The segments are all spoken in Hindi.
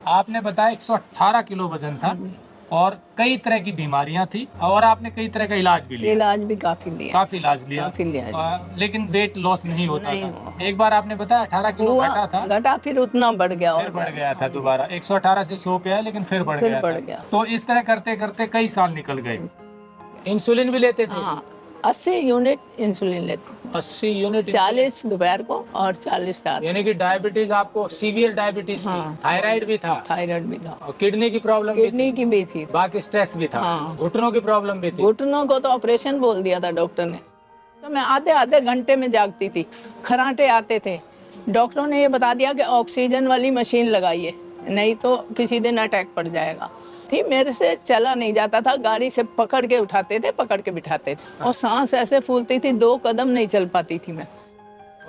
आपने बताया 118 किलो वजन था और कई तरह की बीमारियां थी और आपने कई तरह का इलाज भी लिया। इलाज भी काफी लिया। काफी इलाज लिया। काफी लिया। लेकिन वेट लॉस नहीं होता नहीं था। एक बार आपने बताया 18 किलो हुआ, घटा था, घटा फिर उतना बढ़ गया फिर और बढ़ क्या। गया था दोबारा 118 से 100 पे आया, लेकिन फिर बढ़ फिर गया बढ़ था। गया। तो इस तरह करते करते कई साल निकल गए। इंसुलिन भी लेते थे? हाँ, 80 यूनिट इंसुलिन लेती हूँ। 80 यूनिट। 40 दोपहर को और 40 रात। यानी कि डायबिटीज, आपको सीवियर डायबिटीज थी? हाँ, थायराइड भी था? थायराइड भी था। और किडनी की प्रॉब्लम भी किडनी थी? की भी थी। बाकी स्ट्रेस भी था? हाँ। घुटनों की प्रॉब्लम भी थी? घुटनों को तो ऑपरेशन बोल दिया था डॉक्टर ने। तो मैं आधे आधे घंटे में जागती थी, खराटे आते थे। डॉक्टरों ने ये बता दिया कि ऑक्सीजन वाली मशीन लगाइए, नहीं तो किसी दिन अटैक पड़ जाएगा। थी मेरे से चला नहीं जाता था, गाड़ी से पकड़ के उठाते थे, पकड़ के बिठाते थे और सांस ऐसे फूलती थी, 2 कदम नहीं चल पाती थी मैं।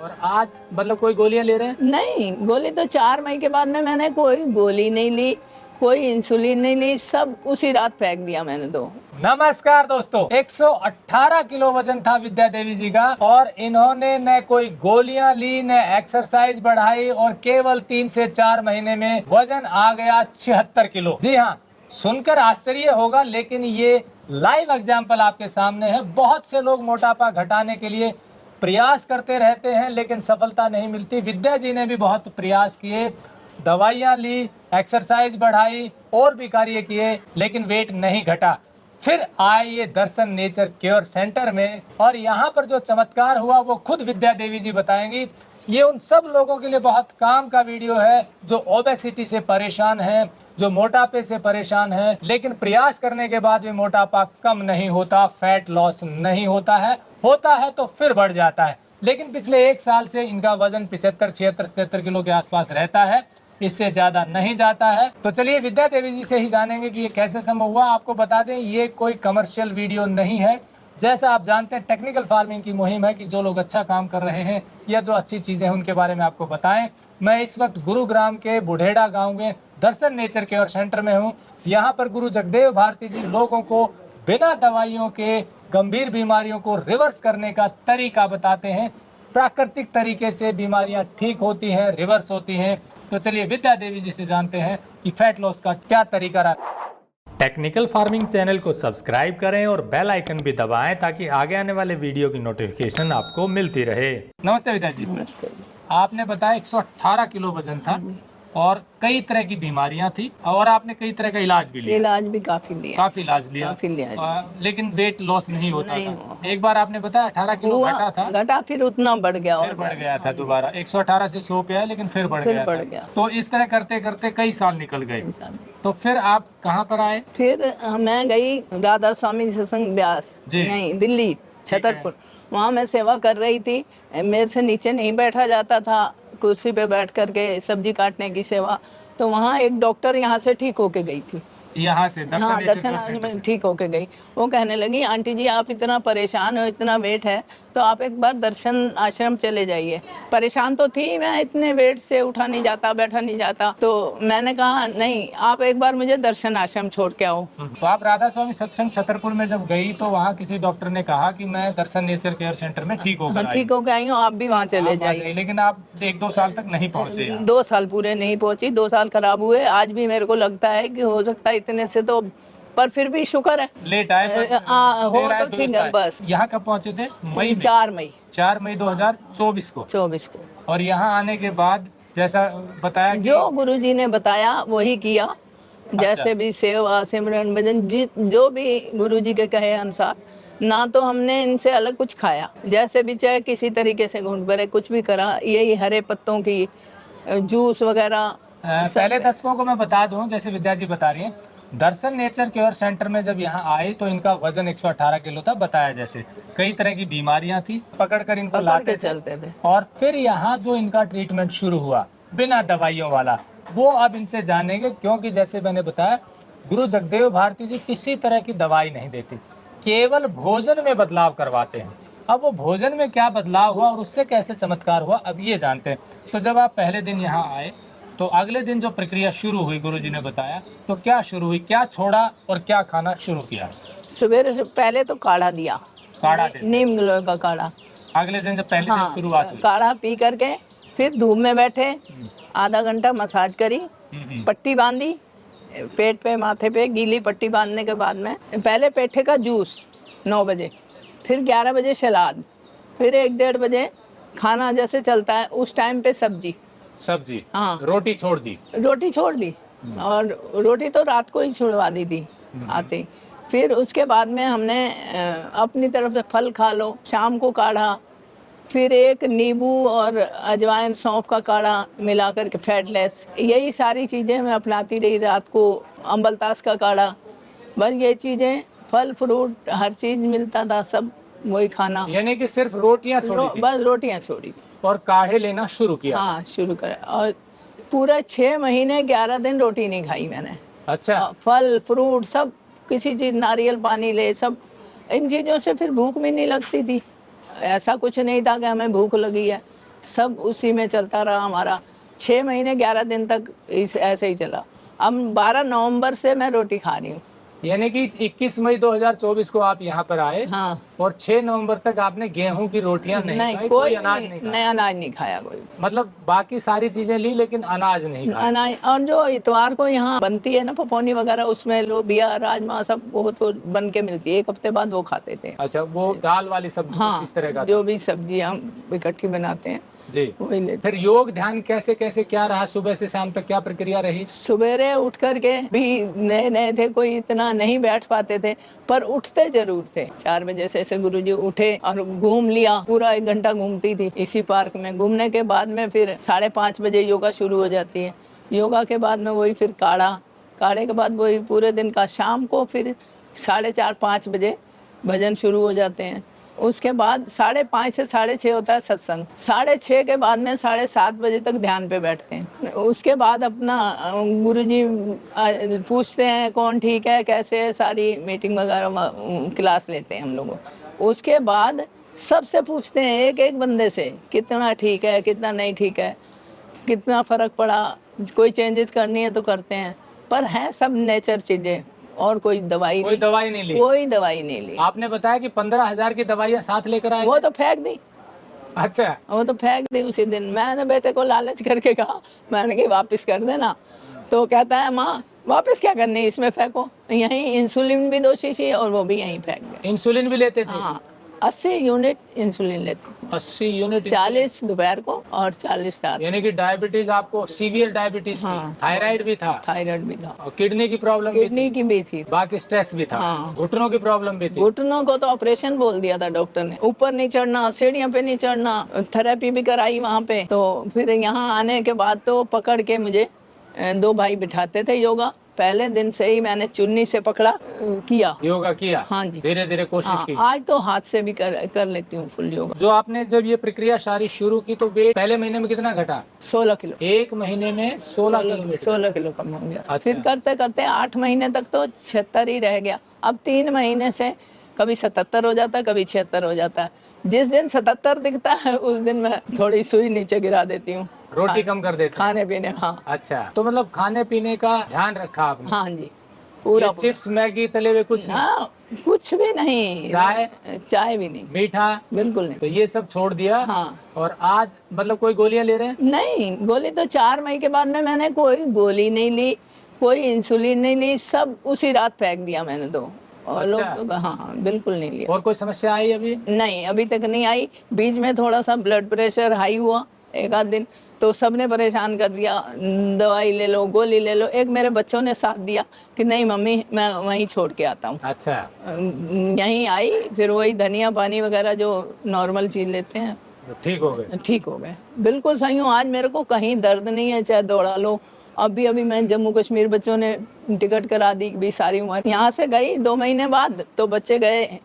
और आज मतलब कोई गोलियां ले रहे हैं? नहीं, गोली तो 4 मई के बाद में मैंने कोई गोली नहीं ली, कोई इंसुलिन नहीं ली, सब उसी रात फेंक दिया मैंने तो। नमस्कार दोस्तों, 118 किलो वजन था विद्या देवी जी का और इन्होंने न कोई गोलियां ली, न एक्सरसाइज बढ़ाई और केवल 3 से 4 महीने में वजन आ गया 76 किलो। जी हाँ, सुनकर आश्चर्य होगा, लेकिन ये लाइव एग्जाम्पल आपके सामने है। बहुत से लोग मोटापा घटाने के लिए प्रयास करते रहते हैं, लेकिन सफलता नहीं मिलती। विद्या जी ने भी बहुत प्रयास किए, दवाइयां ली, एक्सरसाइज बढ़ाई और भी कार्य किए, लेकिन वेट नहीं घटा। फिर आए ये दर्शन नेचर केयर सेंटर में और यहाँ पर जो चमत्कार हुआ वो खुद विद्या देवी जी बताएंगी। ये उन सब लोगों के लिए बहुत काम का वीडियो है जो ओबेसिटी से परेशान हैं, जो मोटापे से परेशान हैं, लेकिन प्रयास करने के बाद भी मोटापा कम नहीं होता, फैट लॉस नहीं होता है तो फिर बढ़ जाता है। लेकिन पिछले 1 साल से इनका वजन 75, 76, 77 किलो के आसपास रहता है, इससे ज्यादा नहीं जाता है। तो चलिए विद्या देवी जी से ही जानेंगे कि ये कैसे संभव हुआ। आपको बता दें, ये कोई कमर्शियल वीडियो नहीं है। जैसा आप जानते हैं, टेक्निकल फार्मिंग की मुहिम है कि जो लोग अच्छा काम कर रहे हैं या जो अच्छी चीजें हैं उनके बारे में आपको बताएं। मैं इस वक्त गुरुग्राम के बुढ़ेड़ा गांव में दर्शन नेचर केयर सेंटर में हूं। यहाँ पर गुरु जगदेव भारती जी लोगों को बिना दवाइयों के गंभीर बीमारियों को रिवर्स करने का तरीका बताते हैं। प्राकृतिक तरीके से बीमारियां ठीक होती हैं, रिवर्स होती हैं। तो चलिए विद्या देवी जी से जानते हैं कि फैट लॉस का क्या तरीका रहा। टेक्निकल फार्मिंग चैनल को सब्सक्राइब करें और बेल आइकन भी दबाएं ताकि आगे आने वाले वीडियो की नोटिफिकेशन आपको मिलती रहे। नमस्ते विद्या जी। नमस्ते। आपने बताया 118 किलो वजन था और कई तरह की बीमारियां थी और आपने कई तरह का इलाज भी लिया। इलाज भी काफी लिया। काफी इलाज लिया। काफी लिया। लेकिन वेट लॉस नहीं होता नहीं था। एक बार आपने बताया 18 किलो हुआ, घटा था, घटा फिर उतना बढ़ गया फिर और बढ़ क्या। गया था दोबारा 118 से 100 पे आया, लेकिन फिर बढ़ फिर गया बढ़ था। गया। तो इस तरह करते करते कई साल निकल गए। इंसान। तो फिर आप कहाँ पर आए? फिर मैं गई राधा स्वामी सत्संग ब्यास, जी। नहीं दिल्ली छतरपुर। वहाँ मैं सेवा कर रही थी, मेरे से नीचे नहीं बैठा जाता था, कुर्सी पे बैठ करके सब्जी काटने की सेवा। तो वहाँ एक डॉक्टर यहाँ से ठीक होके गई थी। यहाँ से हाँ, दर्शन दर्शन सेंटर में से। ठीक होके गई। वो कहने लगी, आंटी जी आप इतना परेशान हो, इतना वेट है, तो आप एक बार दर्शन आश्रम चले जाइए। परेशान तो थी मैं, इतने वेट से उठा नहीं जाता, बैठा नहीं जाता। तो मैंने कहा नहीं, आप एक बार मुझे दर्शन आश्रम छोड़ के आओ। तो आप राधा स्वामी सत्संग छतरपुर में जब गई तो वहाँ किसी डॉक्टर ने कहा कि मैं दर्शन नेचर केयर सेंटर में ठीक होकर आई। ठीक होके आई हूँ, आप भी वहाँ चले आप वहाँ जाइए। गई, लेकिन आप 1-2 साल तक नहीं पहुँचे यहाँ। 2 साल पूरे नहीं पहुंची, 2 साल खराब हुए। आज भी मेरे को लगता है कि हो सकता है इतने से तो, पर फिर भी शुक्र है लेट आए पर हो देर आए तो ठीक दुरुस्त है। आए। बस यहाँ कब पहुँचे थे? मई में? 4 मई 4 मई 2024 को। 24 को। और यहाँ आने के बाद जैसा बताया कि जो गुरुजी ने बताया वही किया। जैसे भी सेवा सिमरन भजन जो भी गुरुजी के कहे अनुसार, ना तो हमने इनसे अलग कुछ खाया। जैसे भी चाहे किसी तरीके से घूंट भरे कुछ भी करा, यही हरे पत्तों की जूस वगैरह। पहले दर्शकों को मैं बता दूं, जैसे विद्या जी बता रही हैं, दर्शन नेचर केयर सेंटर में जब यहाँ आए तो इनका वजन 118 किलो था। बताया जैसे कई तरह की बीमारियां थी, पकड़कर इनको पकड़ लाते के थे। चलते थे। और फिर यहाँ जो इनका ट्रीटमेंट शुरू हुआ बिना दवाइयों वाला, वो अब इनसे जानेंगे। क्योंकि जैसे मैंने बताया, गुरु जगदेव भारती जी किसी तरह की दवाई नहीं देती, केवल भोजन में बदलाव करवाते हैं। अब वो भोजन में क्या बदलाव हुआ और उससे कैसे चमत्कार हुआ, अब ये जानते हैं। तो जब आप पहले दिन यहाँ आए तो अगले दिन जो प्रक्रिया शुरू हुई, गुरुजी ने बताया, तो क्या शुरू हुई, क्या छोड़ा और क्या खाना शुरू किया? सवेरे से पहले तो काढ़ा दिया, काढ़ा देते? नीम गिलोय का काढ़ा। अगले दिन जब पहले दिन हाँ, शुरुआत हुई। काढ़ा पी करके फिर धूप में बैठे, आधा घंटा मसाज करी, पट्टी बांधी पेट पे, माथे पे गीली पट्टी बांधने के बाद में पहले पेठे का जूस 9 बजे, फिर 11 बजे सलाद, फिर 1-1:30 बजे खाना जैसे चलता है उस टाइम पे सब्जी। हाँ, रोटी छोड़ दी। रोटी छोड़ दी, और रोटी तो रात को ही छुड़वा दी थी आते ही। फिर उसके बाद में हमने अपनी तरफ से फल खा लो, शाम को काढ़ा, फिर एक नींबू और अजवाइन सौंफ का काढ़ा मिला करके फैटलेस, यही सारी चीज़ें मैं अपनाती रही। रात को अम्बलतास का काढ़ा, बस ये चीज़ें, फल फ्रूट हर चीज़ मिलता था, सब वही खाना। यानी कि सिर्फ रोटियां छोड़ी थी बस रोटियां छोड़ी थी और काढ़े लेना शुरू किया। हाँ, शुरू करा, और पूरा 6 महीने 11 दिन रोटी नहीं खाई मैंने। अच्छा। फल फ्रूट सब, किसी चीज़, नारियल पानी ले, सब इन चीज़ों से फिर भूख भी नहीं लगती थी। ऐसा कुछ नहीं था कि हमें भूख लगी है, सब उसी में चलता रहा हमारा। 6 महीने 11 दिन तक ऐसे ही चला। अब 12 नवंबर से मैं रोटी खा रही हूँ। यानी कि 21 मई 2024 को आप यहाँ पर आए। हाँ, और 6 नवंबर तक आपने गेहूं की रोटियां नहीं खाई, कोई अनाज नहीं खाया। अनाज नहीं खाया कोई। मतलब बाकी सारी चीजें ली लेकिन अनाज नहीं खाया। अनाज, और जो इतवार को यहाँ बनती है ना पकौनी वगैरह, उसमें लोबिया राजमा सब वो तो बन के मिलती है, 1 हफ्ते बाद वो खाते थे। अच्छा, वो दाल वाली सब्जी हाँ, इस तरह का जो भी सब्जी हम इकट्ठी बनाते हैं जी, वही लेते। फिर योग ध्यान कैसे कैसे क्या रहा, सुबह से शाम तक क्या प्रक्रिया रही? सवेरे उठ करके भी नए नए थे, कोई इतना नहीं बैठ पाते थे, पर उठते जरूर थे। 4 बजे से ऐसे गुरुजी उठे और घूम लिया, पूरा 1 घंटा घूमती थी इसी पार्क में। घूमने के बाद में फिर 5:30 बजे योगा शुरू हो जाती है। योगा के बाद में वही फिर काढ़े के बाद वही पूरे दिन का। शाम को फिर 4:30-5 बजे भजन शुरू हो जाते हैं। उसके बाद 5:30 से 6:30 होता है सत्संग। 6:30 के बाद में 7:30 बजे तक ध्यान पे बैठते हैं। उसके बाद अपना गुरुजी पूछते हैं कौन ठीक है, कैसे है, सारी मीटिंग वगैरह क्लास लेते हैं हम लोग। उसके बाद सबसे पूछते हैं एक एक बंदे से, कितना ठीक है, कितना नहीं ठीक है, कितना फ़र्क पड़ा, कोई चेंजेस करनी है तो करते हैं। पर है सब नेचर चीज़ें, और कोई दवाई कोई दवाई नहीं ली? कोई दवाई नहीं ली। आपने बताया कि 15,000 की दवाइयाँ साथ लेकर आए। वो तो फेंक दी, अच्छा। वो तो फेंक दी उसी दिन। मैंने बेटे को लालच करके कहा, मैंने कहा वापस कर देना, तो कहता है माँ वापस क्या करनी, इसमें फेंको। यहीं इंसुलिन भी 2 शीशी और वो भी यहीं फेंक गए। इंसुलिन भी लेते थे? हाँ, 80 यूनिट इंसुलिन लेते, 80 यूनिट? 40 दोपहर को और 40 रात। यानी कि डायबिटीज, आपको सीवियर डायबिटीज हाँ, थी, थायराइड भी था, थायराइड भी था, और किडनी की प्रॉब्लम भी किडनी थी, की भी थी, बाकी स्ट्रेस भी था, हाँ। घुटनों की प्रॉब्लम भी थी। घुटनों को तो ऑपरेशन बोल दिया था डॉक्टर ने। ऊपर नहीं चढ़ना, सीढ़ियों पे नहीं चढ़ना, थेरेपी भी कराई वहाँ पे। तो फिर यहाँ आने के बाद तो पकड़ के मुझे 2 भाई बिठाते थे योगा। पहले दिन से ही मैंने चुन्नी से पकड़ा, किया योगा किया? हाँ जी, धीरे धीरे कोशिश हाँ, की। आज तो हाथ से भी कर लेती हूँ फुल योगा। जो आपने जब ये प्रक्रिया सारी शुरू की तो वेट पहले महीने में कितना घटा? 16 किलो। 1 महीने में 16 किलो वेट? 16 किलो कम हो गया। अच्छा। फिर करते करते 8 महीने तक तो 76 ही रह गया। अब 3 महीने से कभी 77 हो जाता है, कभी 76 हो जाता है। जिस दिन 77 दिखता है उस दिन मैं थोड़ी सुई नीचे गिरा देती हूँ, रोटी कम कर देते? खाने पीने। हाँ, अच्छा, तो मतलब खाने पीने का ध्यान रखा आपने? हाँ जी, पूरा। चिप्स मैगी तले हुए कुछ नहीं? हाँ, कुछ भी नहीं। चाय भी नहीं, मीठा बिल्कुल नहीं। तो ये सब छोड़ दिया? हाँ। और आज मतलब कोई गोलियां ले रहे हैं? नहीं, गोली तो 4 मई के बाद में मैंने कोई गोली नहीं ली, कोई इंसुलिन नहीं ली, सब उसी रात फेंक दिया मैंने तो। और लोग अच्छा। तो हाँ, बिल्कुल नहीं लिया। और कोई समस्या आई अभी? नहीं, अभी तक नहीं आई। बीच में थोड़ा सा ब्लड प्रेशर हाई हुआ 1 आध दिन, तो सबने परेशान कर दिया, दवाई ले लो, गोली ले लो। एक मेरे बच्चों ने साथ दिया कि नहीं मम्मी मैं वहीं छोड़ के आता हूँ। अच्छा। यहीं आई, फिर वही धनिया पानी वगैरह जो नॉर्मल चीज लेते हैं, तो ठीक हो गए? ठीक हो गए, बिल्कुल सही हूँ। आज मेरे को कहीं दर्द नहीं है, चाहे दौड़ा लो। अभी मैं जम्मू कश्मीर, बच्चों ने टिकट करा दी भी सारी उम्र। यहाँ से गई 2 महीने बाद, तो बच्चे गए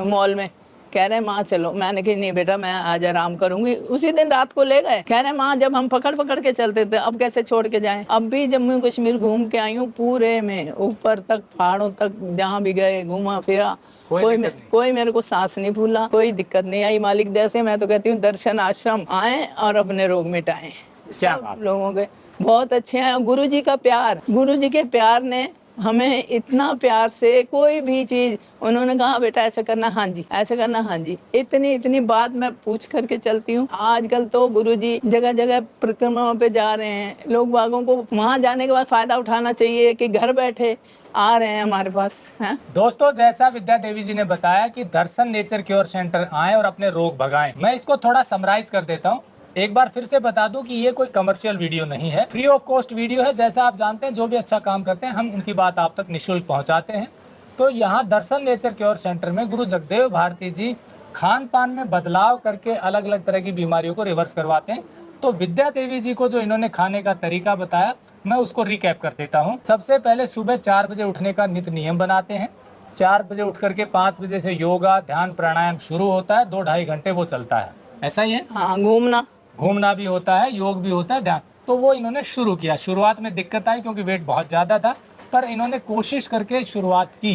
मॉल में, कह रहे माँ चलो। मैंने कहा नहीं बेटा मैं आज आराम करूंगी। उसी दिन रात को ले गए, कह रहे माँ जब हम पकड़ पकड़ के चलते थे अब कैसे छोड़ के जाएं। अब भी जम्मू कश्मीर घूम के आई हूँ पूरे में, ऊपर तक, पहाड़ों तक, जहाँ भी गए घूमा फिरा, कोई मेरे को सांस नहीं फूला, कोई दिक्कत नहीं आई। मालिक दया से मैं तो कहती हूँ दर्शन आश्रम आए और अपने रोग मिटाएं। सब लोगों के बहुत अच्छे हैं। गुरुजी का प्यार, गुरुजी के प्यार ने हमें इतना प्यार से कोई भी चीज, उन्होंने कहा बेटा ऐसा करना, हाँ जी, ऐसा करना, हाँ जी, इतनी इतनी बात मैं पूछ करके चलती हूँ। आजकल तो गुरुजी जगह जगह परिक्रमा पे जा रहे हैं, लोग बागों को वहां जाने के बाद फायदा उठाना चाहिए कि घर बैठे आ रहे हैं हमारे पास हैं। दोस्तों, जैसा विद्या देवी जी ने बताया कि दर्शन नेचर क्योर सेंटर आए और अपने रोग भगाएं, मैं इसको थोड़ा समराइज कर देता हूँ। एक बार फिर से बता दूं कि ये कोई कमर्शियल वीडियो नहीं है, फ्री ऑफ कॉस्ट वीडियो है। जैसा आप जानते हैं, जो भी अच्छा काम करते हैं हम उनकी बात आप तक निःशुल्क पहुंचाते हैं। तो यहाँ दर्शन नेचर क्योर सेंटर में गुरु जगदेव भारती जी खान पान में बदलाव करके अलग अलग तरह की बीमारियों को रिवर्स करवाते हैं। तो विद्या देवी जी को जो इन्होंने खाने का तरीका बताया, मैं उसको रिकैप कर देता हूँ। सबसे पहले सुबह 4 बजे उठने का नित्य नियम बनाते हैं। 4 बजे उठ करके 5 बजे से योगा ध्यान प्राणायाम शुरू होता है, 2-2.5 घंटे वो चलता है। ऐसा ही है, हाँ, घूमना भी होता है, योग भी होता है, ध्यान। तो वो इन्होंने शुरू किया। शुरुआत में दिक्कत आई क्योंकि वेट बहुत ज्यादा था, पर इन्होंने कोशिश करके शुरुआत की।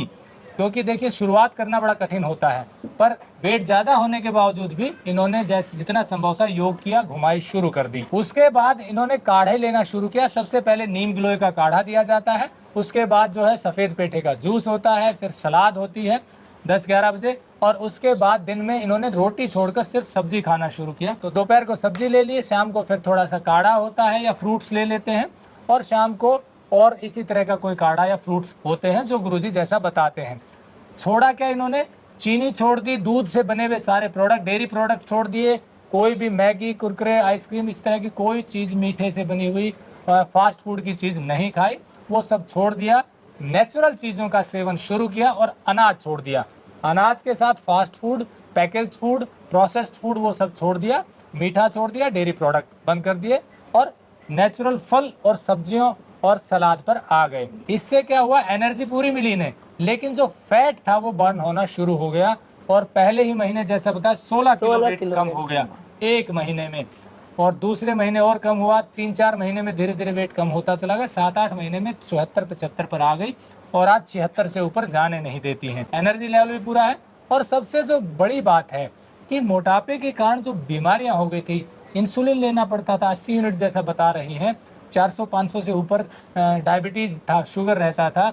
क्योंकि देखिए, शुरुआत करना बड़ा कठिन होता है, पर वेट ज्यादा होने के बावजूद भी इन्होंने जैसे जितना संभव था योग किया, घुमाई शुरू कर दी। उसके बाद इन्होंने काढ़े लेना शुरू किया। सबसे पहले नीम गिलोय का काढ़ा दिया जाता है, उसके बाद जो है सफेद पेठे का जूस होता है, फिर सलाद होती है 10-11 बजे, और उसके बाद दिन में इन्होंने रोटी छोड़कर सिर्फ सब्जी खाना शुरू किया। तो दोपहर को सब्जी ले लिए, शाम को फिर थोड़ा सा काढ़ा होता है या फ्रूट्स ले लेते हैं, और शाम को और इसी तरह का कोई काढ़ा या फ्रूट्स होते हैं जो गुरुजी जैसा बताते हैं। छोड़ा क्या इन्होंने? चीनी छोड़ दी, दूध से बने हुए सारे प्रोडक्ट, डेयरी प्रोडक्ट छोड़ दिए, कोई भी मैगी कुरकुरे आइसक्रीम इस तरह की कोई चीज़ मीठे से बनी हुई फास्ट फूड की चीज़ नहीं खाई, वो सब छोड़ दिया। नेचुरल चीज़ों का सेवन शुरू किया और अनाज छोड़ दिया। अनाज के साथ fast food, packaged food, processed food वो सब छोड़ दिया। मीठा छोड़ दिया, डेयरी प्रोडक्ट बंद कर दिए, और नेचुरल फल और सब्जियों और सलाद पर आ गए। इससे क्या हुआ? एनर्जी पूरी मिली इन्हें, लेकिन जो फैट था वो बर्न होना शुरू हो गया, और पहले ही महीने जैसा बताया 16 किलो वेट कम हो गया एक महीने में, और दूसरे महीने और कम हुआ, 3-4 महीने में धीरे धीरे वेट कम होता चला गया, 7-8 महीने में 74-75 पर आ गई, और आज 76 से ऊपर जाने नहीं देती हैं। एनर्जी लेवल भी पूरा है। और सबसे जो बड़ी बात है कि मोटापे के कारण जो बीमारियां हो गई थी, इंसुलिन लेना पड़ता था 80 यूनिट जैसा बता रही हैं, 400-500 से ऊपर डायबिटीज था, शुगर रहता था,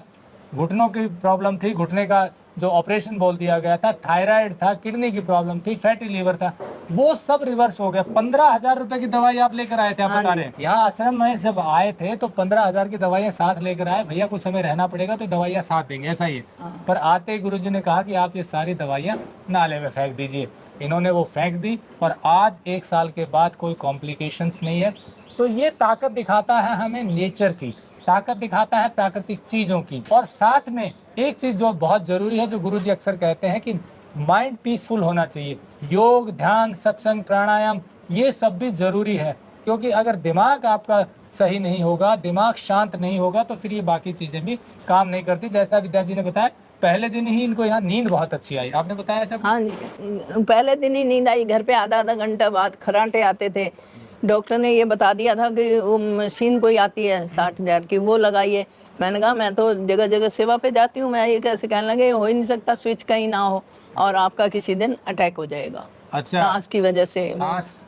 घुटनों की प्रॉब्लम थी, घुटने का जो ऑपरेशन बोल दिया गया था, थायराइड था, किडनी की प्रॉब्लम थी, फैटी लीवर था, वो सब रिवर्स हो गया। 15,000 रुपए की दवाई आप लेकर आए थे, आप बता रहे हैं। यहाँ आश्रम में जब आए थे तो 15,000 की दवाइयाँ साथ लेकर आए। भैया कुछ समय रहना पड़ेगा तो दवाइयाँ साथ देंगे, ऐसा ही है। पर आते ही गुरुजी ने कहा कि आप ये सारी दवाइयाँ नाले में फेंक दीजिए। इन्होंने वो फेंक दी, और आज 1 साल के बाद कोई कॉम्प्लिकेशंस नहीं है। तो ये ताकत दिखाता है हमें नेचर की, ताकत दिखाता है प्राकृतिक चीजों की। और साथ में एक चीज जो बहुत जरूरी है, जो गुरुजी अक्सर कहते हैं कि माइंड पीसफुल होना चाहिए। योग ध्यान सत्संग प्राणायाम ये सब भी जरूरी है, क्योंकि अगर दिमाग आपका सही नहीं होगा, दिमाग शांत नहीं होगा, तो फिर ये बाकी चीजें भी काम नहीं करती। जैसा विद्या जी ने बताया, पहले दिन ही इनको यहाँ नींद बहुत अच्छी आई, आपने बताया ऐसा? हाँ जी, पहले दिन ही नींद आई। घर पे आधा घंटा बाद खर्राटे आते थे। डॉक्टर ने ये बता दिया था कि वो मशीन कोई आती है 60,000 की, वो लगाइए। मैंने कहा मैं तो जगह जगह सेवा पे जाती हूँ, मैं ये कैसे? कहने लगे हो ही नहीं सकता, स्विच कहीं ना हो और आपका किसी दिन अटैक हो जाएगा। अच्छा। सांस की वजह से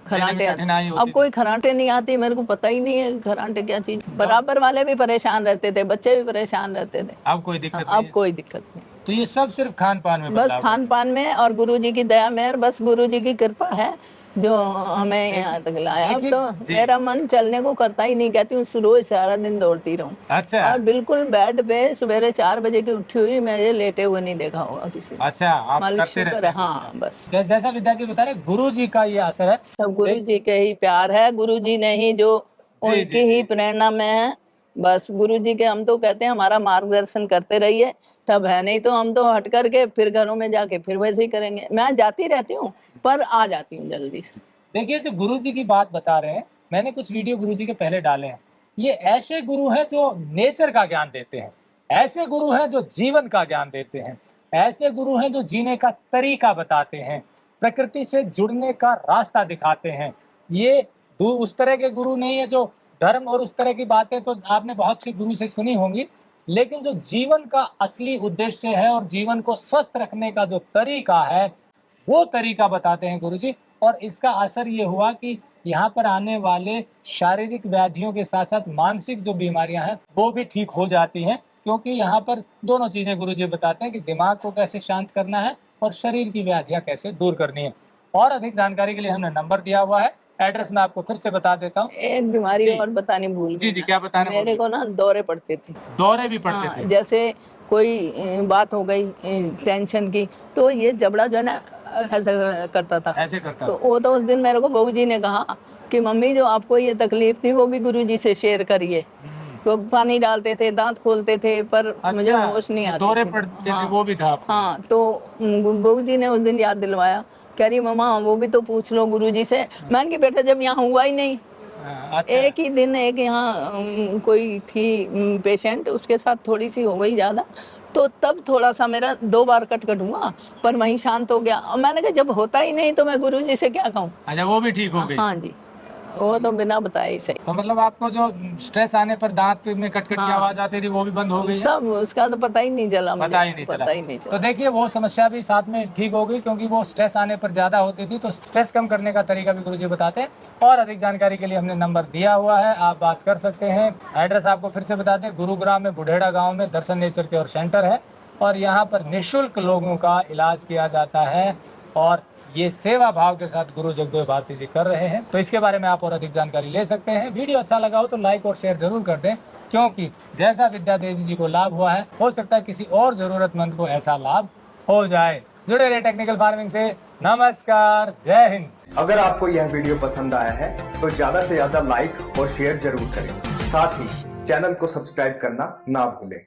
खर्राटे अब कोई खर्राटे नहीं आती, मेरे को पता ही नहीं है खर्राटे क्या चीज। बराबर वाले भी परेशान रहते थे, बच्चे भी परेशान रहते थे। अब कोई दिक्कत अब कोई दिक्कत नहीं। तो ये सब सिर्फ खान पान में, बस खान पान में और गुरुजी की दया मेहर, बस गुरुजी की कृपा है जो हमें यहाँ तक लाया। अब तो मेरा मन चलने को करता ही नहीं, कहती हूँ रोज सारा दिन दौड़ती रहूं। अच्छा। और बिल्कुल बेड पे सवेरे 4 बजे की उठी हुई मैं लेटे हुए नहीं देखा होगा किसी। अच्छा, आप करते रहते हैं। हाँ, बस जैसा विद्या जी बता रहे, गुरु जी का ये असर है, सब गुरु जी के ही प्यार है, गुरु जी ने ही जो उनकी ही प्रेरणा में है। बस गुरु जी के हम तो कहते हैं हमारा मार्गदर्शन करते रहिए, तब है, नहीं तो हम तो हट करके फिर घरों में जाके फिर वैसे ही करेंगे। मैं जाती रहती हूँ पर आ जाती हूँ जल्दी से। देखिए, जो गुरु जी की बात बता रहे हैं, मैंने कुछ वीडियो गुरु जी के पहले डाले हैं। ये ऐसे गुरु हैं जो नेचर का ज्ञान देते हैं, ऐसे गुरु हैं जो जीवन का ज्ञान देते हैं, ऐसे गुरु हैं जो जीने का तरीका बताते हैं, प्रकृति से जुड़ने का रास्ता दिखाते हैं। ये उस तरह के गुरु नहीं है जो धर्म और उस तरह की बातें तो आपने बहुत सी गुरु से सुनी होंगी, लेकिन जो जीवन का असली उद्देश्य है और जीवन को स्वस्थ रखने का जो तरीका है, वो तरीका बताते हैं गुरुजी। और इसका असर ये हुआ कि यहाँ पर आने वाले शारीरिक व्याधियों के साथ साथ मानसिक जो बीमारियां हैं वो भी ठीक हो जाती हैं। क्योंकि यहाँ पर दोनों चीजें गुरुजी बताते हैं कि दिमाग को कैसे शांत करना है और शरीर की व्याधियां कैसे दूर करनी है। और अधिक जानकारी के लिए हमने नंबर दिया हुआ है, एड्रेस मैं आपको फिर से बता देता हूँ। एक बीमारी जी। और बतानी भूल जी गई जी, मैं। क्या बताना भूल मेरे गए? को ना दौरे पड़ते थे। दौरे भी पड़ते हाँ, थे? जैसे कोई बात हो गई टेंशन की, तो ये जबड़ा जो है ना ऐसा करता था। ऐसे करता तो था। वो तो उस दिन मेरे को बहू जी ने कहा कि मम्मी जो आपको ये तकलीफ थी वो भी गुरुजी से शेयर करिए। वो पानी डालते थे, दांत खोलते थे, पर मुझे अच्छा, होश नहीं जो आती दौरे थी। पड़ते थे हाँ, वो भी था आपको? हाँ, तो बहू जी ने उस दिन याद दिलवाया, कह रही मम्मा वो भी तो पूछ लो गुरुजी से। मैंने कहा बेटा जब यहाँ हुआ ही नहीं। अच्छा। एक ही दिन एक यहाँ कोई थी पेशेंट, उसके साथ थोड़ी सी हो गई ज़्यादा, तो तब थोड़ा सा मेरा 2 बार कट हुआ, पर वहीं शांत हो गया। और मैंने कहा जब होता ही नहीं तो मैं गुरुजी से क्या कहूँ। अच्छा, वो भी ठीक हो गई? हाँ जी, वो तो बिना बताए ही सही। तो मतलब आपको जो स्ट्रेस आने पर दांत में कट की हाँ। आवाज आती थी वो भी बंद हो गई है? सब उसका तो पता ही नहीं चला मुझे। पता ही नहीं चला। पता ही नहीं तो चला। देखिए वो समस्या भी साथ में ठीक हो गई, क्योंकि वो स्ट्रेस आने पर ज्यादा होती थी। तो स्ट्रेस कम करने का तरीका भी गुरुजी बताते हैं। और अधिक जानकारी के लिए हमने नंबर दिया हुआ है, आप बात कर सकते हैं। एड्रेस आपको फिर से बता दें, गुरुग्राम में बुढ़ेड़ा गाँव में दर्शन नेचर केयर सेंटर है, और यहाँ पर निःशुल्क लोगों का इलाज किया जाता है, और ये सेवा भाव के साथ गुरु जगदेव भारती जी कर रहे हैं। तो इसके बारे में आप और अधिक जानकारी ले सकते हैं। वीडियो अच्छा लगा हो तो लाइक और शेयर जरूर कर दें, क्योंकि जैसा विद्या देवी जी को लाभ हुआ है, हो सकता है किसी और जरूरतमंद को ऐसा लाभ हो जाए। जुड़े रहे टेक्निकल फार्मिंग से। नमस्कार, जय हिंद। अगर आपको यह वीडियो पसंद आया है तो ज्यादा से ज्यादा लाइक और शेयर जरूर करें। साथ ही चैनल को सब्सक्राइब करना ना भूलें।